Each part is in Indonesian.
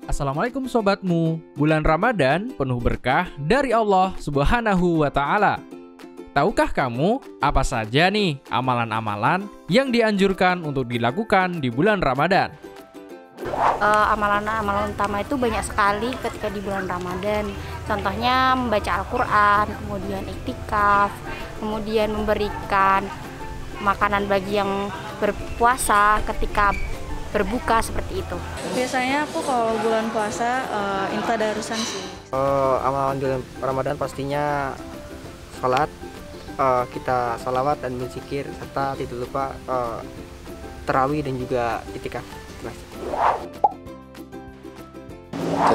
Assalamualaikum sobatmu, bulan Ramadan penuh berkah dari Allah Subhanahu wa Ta'ala. Tahukah kamu apa saja nih amalan-amalan yang dianjurkan untuk dilakukan di bulan Ramadan? Amalan-amalan utama itu banyak sekali ketika di bulan Ramadan. Contohnya membaca Al-Quran, kemudian iktikaf, kemudian memberikan makanan bagi yang berpuasa ketika berbuka seperti itu. Biasanya aku kalau bulan puasa intadarusan sih. Amalan bulan Ramadan pastinya sholat, kita sholawat dan berzikir, serta tidak lupa tarawih dan juga itikaf.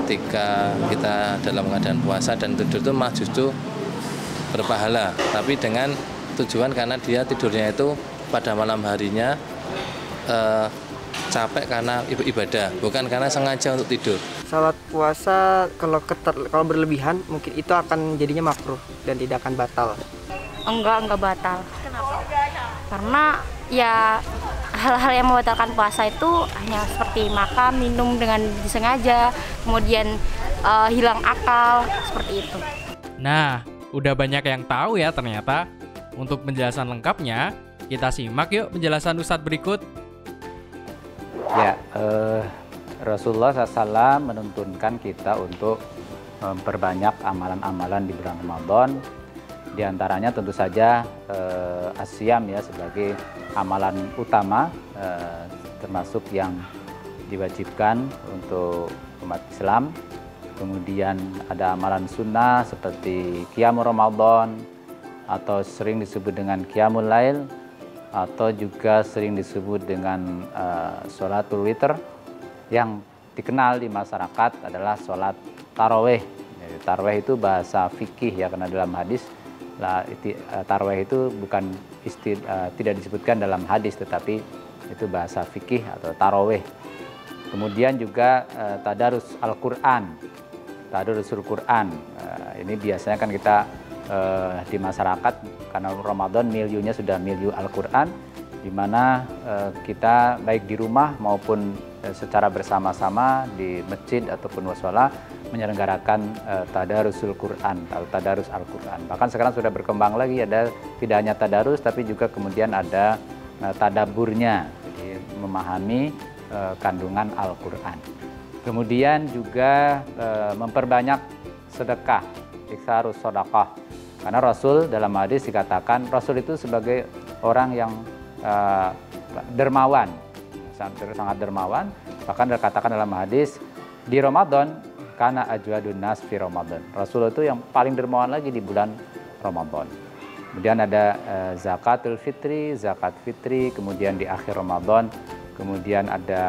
Ketika kita dalam keadaan puasa dan tidur itu malah justru berpahala, tapi dengan tujuan karena dia tidurnya itu pada malam harinya capek karena ibadah, bukan karena sengaja untuk tidur. Salat puasa kalau berlebihan mungkin itu akan jadinya makruh dan tidak akan batal. Enggak batal. Kenapa? Karena ya hal-hal yang membatalkan puasa itu hanya seperti makan, minum dengan disengaja, kemudian hilang akal, seperti itu. Nah, udah banyak yang tahu ya ternyata. Untuk penjelasan lengkapnya, kita simak yuk penjelasan Ustadz berikut. Ya, Rasulullah SAW menuntunkan kita untuk memperbanyak amalan-amalan di bulan Ramadan. Di antaranya tentu saja asyam ya sebagai amalan utama, termasuk yang diwajibkan untuk umat Islam. Kemudian ada amalan sunnah seperti qiyamul Ramadan, atau sering disebut dengan qiyamul lail, atau juga sering disebut dengan sholatul witr, yang dikenal di masyarakat adalah sholat taraweh. Taraweh itu bahasa fikih ya, karena dalam hadis taraweh itu bukan tidak disebutkan dalam hadis, tetapi itu bahasa fikih atau taraweh. Kemudian juga tadarus Al-Quran, tadarusul Quran. Ini biasanya kan kita di masyarakat karena Ramadan miliunya sudah miliu Al-Quran, di mana kita baik di rumah maupun secara bersama-sama di masjid ataupun mushola menyelenggarakan tadarusul Quran atau tadarus Al-Quran. Bahkan sekarang sudah berkembang lagi, ada tidak hanya tadarus tapi juga kemudian ada tadaburnya, jadi memahami kandungan Al-Quran. Kemudian juga memperbanyak sedekah, iksarus sedekah. Karena Rasul dalam hadis dikatakan Rasul itu sebagai orang yang dermawan, sangat dermawan. Bahkan dikatakan dalam hadis di Ramadan karena ajwadun nas fi Ramadan. Rasul itu yang paling dermawan lagi di bulan Ramadan. Kemudian ada zakatul fitri, zakat fitri, kemudian di akhir Ramadan. Kemudian ada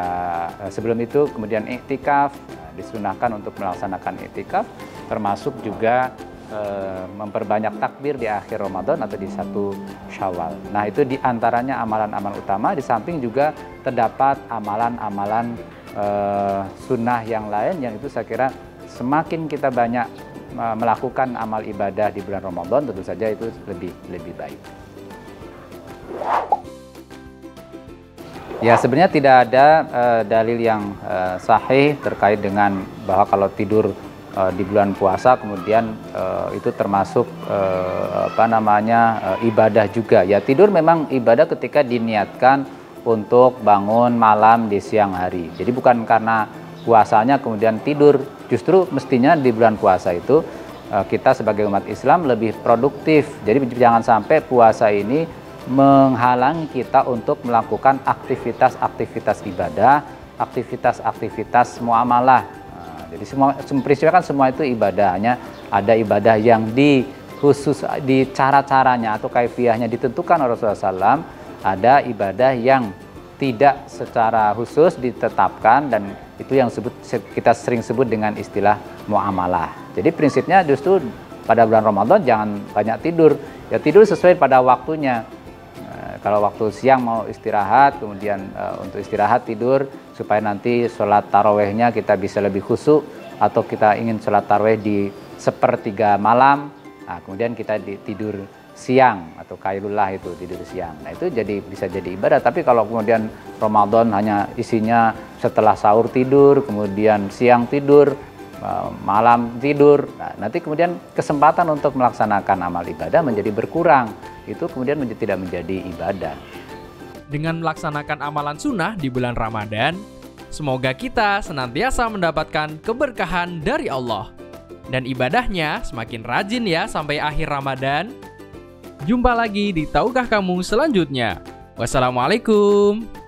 sebelum itu kemudian iktikaf, disunahkan untuk melaksanakan iktikaf, termasuk juga memperbanyak takbir di akhir Ramadan atau di 1 Syawal. Nah, itu diantaranya amalan-amalan utama. Di samping juga terdapat amalan-amalan sunnah yang lain, yang itu saya kira semakin kita banyak melakukan amal ibadah di bulan Ramadan, tentu saja itu lebih baik. Ya, sebenarnya tidak ada dalil yang sahih terkait dengan bahwa kalau tidur di bulan puasa kemudian itu termasuk ibadah juga. Ya, tidur memang ibadah ketika diniatkan untuk bangun malam di siang hari. Jadi bukan karena puasanya kemudian tidur. Justru mestinya di bulan puasa itu kita sebagai umat Islam lebih produktif. Jadi jangan sampai puasa ini menghalangi kita untuk melakukan aktivitas-aktivitas ibadah, aktivitas-aktivitas muamalah. Jadi semua peristiwa kan semua itu ibadahnya, ada ibadah yang di cara-caranya atau kaifiyahnya ditentukan oleh Rasulullah SAW, ada ibadah yang tidak secara khusus ditetapkan, dan itu yang kita sering sebut dengan istilah muamalah. Jadi prinsipnya justru pada bulan Ramadan jangan banyak tidur, ya tidur sesuai pada waktunya. Kalau waktu siang mau istirahat, kemudian untuk istirahat tidur supaya nanti sholat tarawehnya kita bisa lebih khusyuk, atau kita ingin sholat taraweh di 1/3 malam, nah kemudian kita tidur siang atau qailullah itu tidur siang. Nah itu bisa jadi ibadah. Tapi kalau kemudian Ramadan hanya isinya setelah sahur tidur, kemudian siang tidur, malam tidur, nah, nanti kemudian kesempatan untuk melaksanakan amal ibadah menjadi berkurang. Itu kemudian tidak menjadi ibadah. Dengan melaksanakan amalan sunnah di bulan Ramadan, semoga kita senantiasa mendapatkan keberkahan dari Allah. Dan ibadahnya semakin rajin ya sampai akhir Ramadan. Jumpa lagi di Tahukah Kamu selanjutnya. Wassalamualaikum.